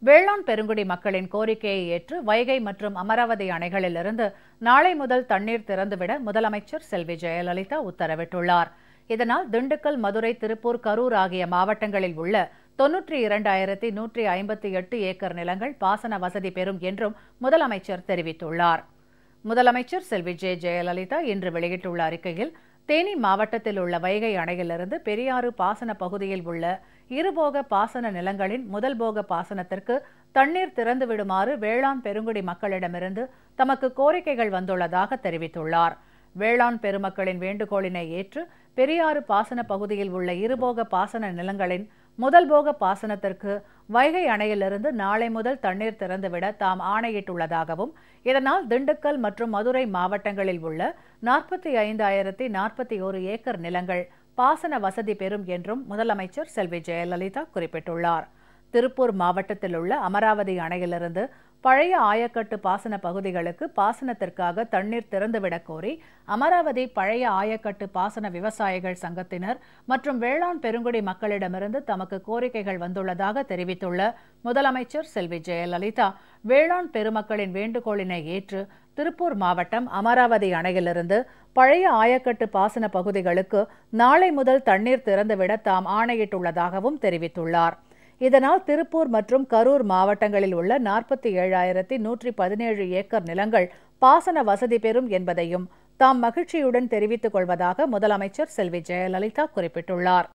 வேளாண் பெருங்குடி மக்களின் கோரிக்கையை ஏற்று வைகை மற்றும் அமராவதி அணைகளிலிருந்து நாளை முதல் தண்ணீர் திறந்துவிட முதலமைச்சர் செல்வி ஜெயலலிதா உத்தரவிட்டுள்ளார். இதனால் திண்டுக்கல், மதுரை, திருப்பூர், கரூர் ஆகிய மாவட்டங்களில் உள்ள 92,158 ஏக்கர் நிலங்கள் பாசன வசதி பெறும் என்றும் முதலமைச்சர் தெரிவித்துள்ளார். முதலமைச்சர் செல்வி ஜெயலலிதா இன்று வெளியிட்டுள்ள அறிக்கையில், தேனி மாவட்டத்தில் உள்ள வைகை அணையிலிருந்து பெரியாறு பாசன பகுதியில் உள்ள இருபோக பாசன நிலங்களின் முதல் போக பாசனத்திற்கு தண்ணீர் திறந்துவிடுமாறு வேளாண் பெருங்குடி மக்களிடமிருந்து தமக்கு கோரிக்கைகள் வந்துள்ளதாக தெரிவித்துள்ளார். வேளாண் பெருமக்களின் வேண்டுகோளினை ஏற்று பெரியாறு பாசன பகுதியில் உள்ள இருபோக பாசன நிலங்களின் முதல் போக பாசனத்திற்கு வைகை அணையிலிருந்து நாளை முதல் தண்ணீர் திறந்துவிட தாம் ஆணையிட்டுள்ளதாகவும், இதனால் திண்டுக்கல் மற்றும் மதுரை மாவட்டங்களில் உள்ள 45,041 ஏக்கர் நிலங்கள் பாசன வசதி பெறும் என்றும் முதலமைச்சர் செல்வி ஜெயலலிதா குறிப்பிட்டுள்ளார். திருப்பூர் மாவட்டத்தில் உள்ள அமராவதி அணையிலிருந்து பழைய ஆயக்கட்டு பாசன பகுதிகளுக்கு பாசனத்திற்காக தண்ணீர் திறந்துவிடக் கோரி அமராவதி பழைய ஆயக்கட்டு பாசன விவசாயிகள் சங்கத்தினர் மற்றும் வேளாண் பெருங்குடி மக்களிடமிருந்து தமக்கு கோரிக்கைகள் வந்துள்ளதாக தெரிவித்துள்ள முதலமைச்சர் செல்வி ஜெயலலிதா, வேளாண் பெருமக்களின் வேண்டுகோளினை ஏற்று திருப்பூர் மாவட்டம் அமராவதி அணையிலிருந்து பழைய ஆயக்கட்டு பாசன பகுதிகளுக்கு நாளை முதல் தண்ணீர் திறந்துவிட தாம் ஆணையிட்டுள்ளதாகவும் தெரிவித்துள்ளார். இதனால் திருப்பூர் மற்றும் கரூர் மாவட்டங்களில் உள்ள 47,117 ஏக்கர் நிலங்கள் பாசன வசதி பெறும் என்பதையும் தாம் மகிழ்ச்சியுடன் தெரிவித்துக் கொள்வதாக முதலமைச்சர் செல்வி ஜெயலலிதா குறிப்பிட்டுள்ளார்.